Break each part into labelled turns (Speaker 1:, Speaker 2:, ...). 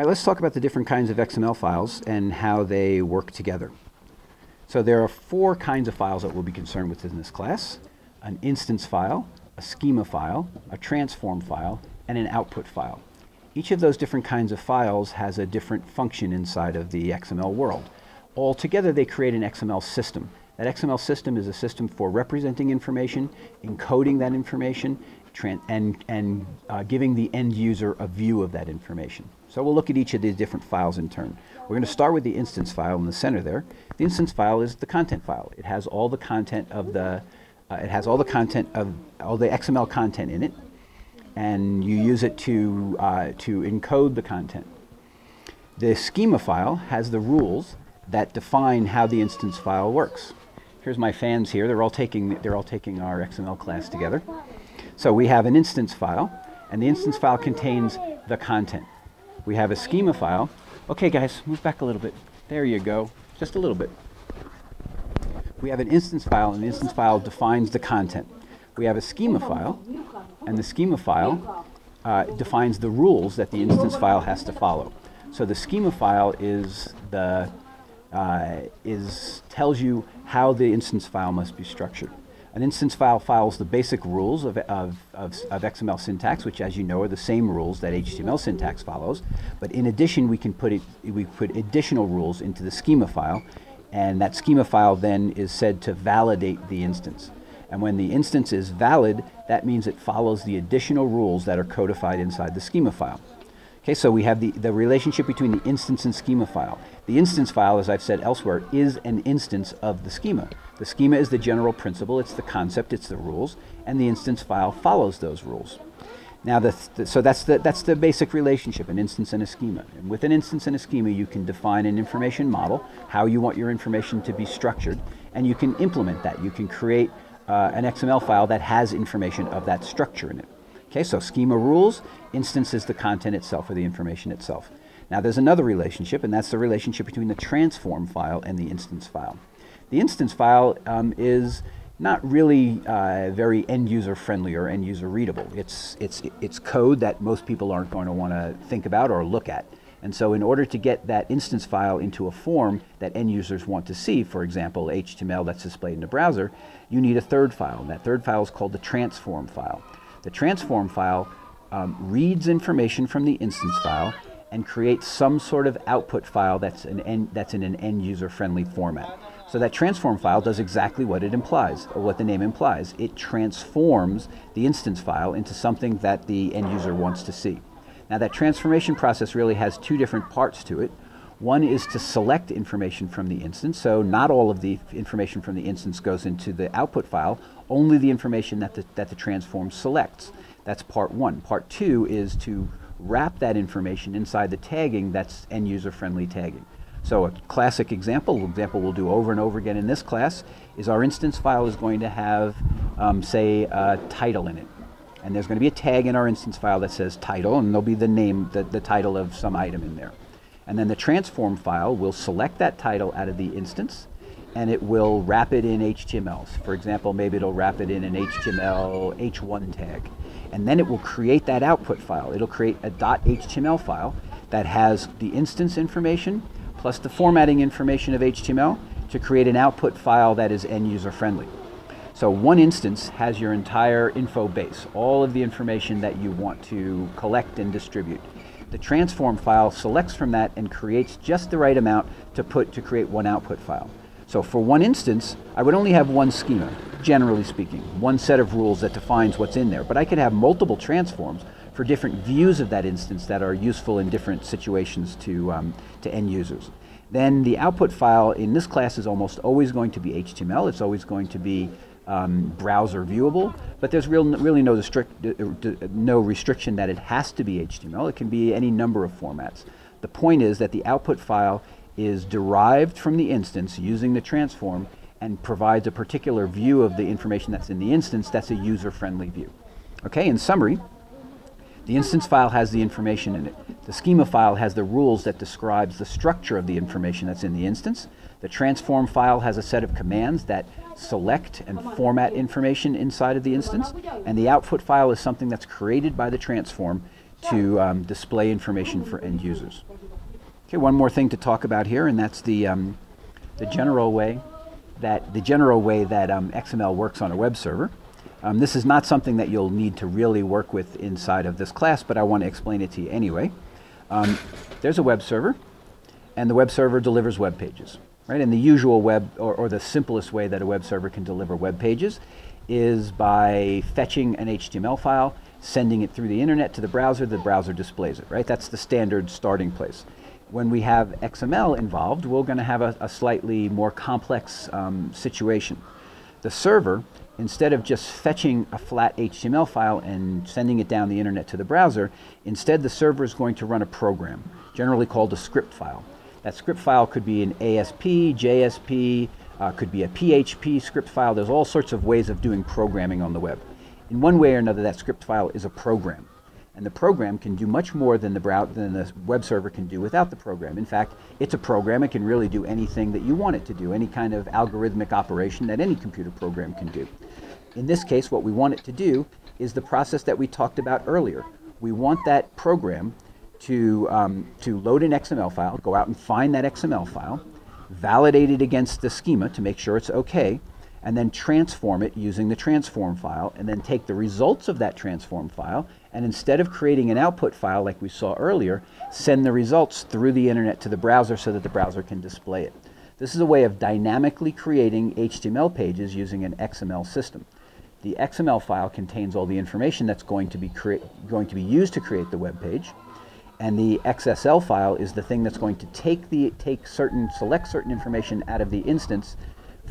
Speaker 1: All right, let's talk about the different kinds of XML files and how they work together. So there are 4 kinds of files that we'll be concerned with in this class: an instance file, a schema file, a transform file, and an output file. Each of those different kinds of files has a different function inside of the XML world. All together they create an XML system. That XML system is a system for representing information, encoding that information, and giving the end user a view of that information. So we'll look at each of these different files in turn. We're going to start with the instance file in the center there. The instance file is the content file. It has all the content of the all the XML content in it, and you use it to encode the content. The schema file has the rules that define how the instance file works. Here's my fans here. They're all taking our XML class together. So we have an instance file, and the instance file contains the content. We have a schema file. Okay, guys, move back a little bit. There you go. Just a little bit. We have an instance file, and the instance file defines the content. We have a schema file, and the schema file defines the rules that the instance file has to follow. So the schema file tells you how the instance file must be structured. An instance file follows the basic rules of XML syntax, which, as you know, are the same rules that HTML syntax follows. But in addition, we put additional rules into the schema file, and that schema file then is said to validate the instance. And when the instance is valid, that means it follows the additional rules that are codified inside the schema file. Okay, so we have the relationship between the instance and schema file. The instance file, as I've said elsewhere, is an instance of the schema. The schema is the general principle, it's the concept, it's the rules, and the instance file follows those rules. Now, so that's the basic relationship, an instance and a schema. And with an instance and a schema, you can define an information model, how you want your information to be structured, and you can implement that. You can create an XML file that has information of that structure in it. Okay, so schema rules, instance is the content itself or the information itself. Now there's another relationship, and that's the relationship between the transform file and the instance file. The instance file is not really very end-user friendly or end-user readable. It's code that most people aren't going to want to think about or look at. And so in order to get that instance file into a form that end users want to see, for example, HTML that's displayed in the browser, you need a third file, and that third file is called the transform file. The transform file reads information from the instance file and creates some sort of output file that's in an end-user friendly format. So that transform file does exactly what it implies, or what the name implies. It transforms the instance file into something that the end user wants to see. Now that transformation process really has 2 different parts to it. One is to select information from the instance, so not all of the information from the instance goes into the output file, only the information that the transform selects. That's part 1. Part 2 is to wrap that information inside the tagging that's end-user friendly tagging. So a classic example we'll do over and over again in this class, is our instance file is going to have, say, a title in it. And there's going to be a tag in our instance file that says title, and there'll be the name, the title of some item in there. And then the transform file will select that title out of the instance, and it will wrap it in HTML. For example, maybe it'll wrap it in an HTML H1 tag. And then it will create that output file. It'll create a .html file that has the instance information plus the formatting information of HTML to create an output file that is end-user friendly. So one instance has your entire info base, all of the information that you want to collect and distribute. The transform file selects from that and creates just the right amount to create one output file. So for one instance, I would only have one schema, generally speaking, one set of rules that defines what's in there. But I could have multiple transforms for different views of that instance that are useful in different situations to end users. Then the output file in this class is almost always going to be HTML. It's always going to be browser viewable, but there's really no restriction that it has to be HTML. It can be any number of formats. The point is that the output file is derived from the instance using the transform and provides a particular view of the information that's in the instance that's a user-friendly view. Okay, in summary, the instance file has the information in it. The schema file has the rules that describes the structure of the information that's in the instance. The transform file has a set of commands that select and format information inside of the instance. And the output file is something that's created by the transform to display information for end users. Okay, one more thing to talk about here, and that's the general way that XML works on a web server. This is not something that you'll need to really work with inside of this class, but I want to explain it to you anyway. There's a web server, and the web server delivers web pages, right? And the usual web, or the simplest way that a web server can deliver web pages is by fetching an HTML file, sending it through the internet to the browser displays it, right? That's the standard starting place. When we have XML involved, we're going to have a slightly more complex situation. The server, instead of just fetching a flat HTML file and sending it down the internet to the browser, instead the server is going to run a program, generally called a script file. That script file could be an ASP, JSP, could be a PHP script file. There's all sorts of ways of doing programming on the web. In one way or another, that script file is a program. And the program can do much more than the web server can do without the program. In fact, it's a program. It can really do anything that you want it to do, any kind of algorithmic operation that any computer program can do. In this case, what we want it to do is the process that we talked about earlier. We want that program to load an XML file, go out and find that XML file, validate it against the schema to make sure it's okay, and then transform it using the transform file, and then take the results of that transform file, and instead of creating an output file like we saw earlier, send the results through the internet to the browser so that the browser can display it. This is a way of dynamically creating HTML pages using an XML system. The XML file contains all the information that's going to be used to create the web page, and the XSL file is the thing that's going to select certain information out of the instance,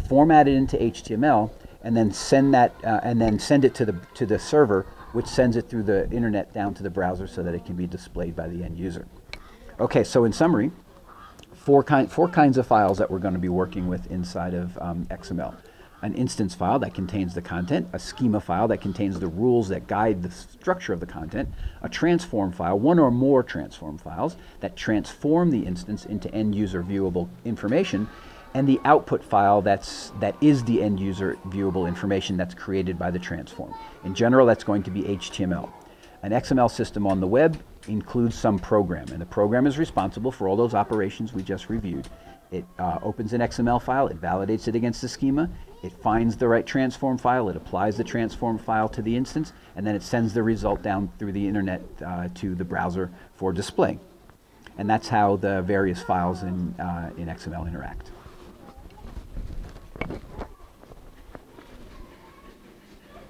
Speaker 1: format it into HTML, and then send it to the server, which sends it through the internet down to the browser so that it can be displayed by the end user. Okay, so in summary, four kinds of files that we're going to be working with inside of XML. An instance file that contains the content, a schema file that contains the rules that guide the structure of the content, a transform file, one or more transform files that transform the instance into end user viewable information, and the output file that is the end user viewable information that's created by the transform. In general, that's going to be HTML. An XML system on the web includes some program, and the program is responsible for all those operations we just reviewed. It opens an XML file, it validates it against the schema, it finds the right transform file, it applies the transform file to the instance, and then it sends the result down through the internet to the browser for display. And that's how the various files in XML interact.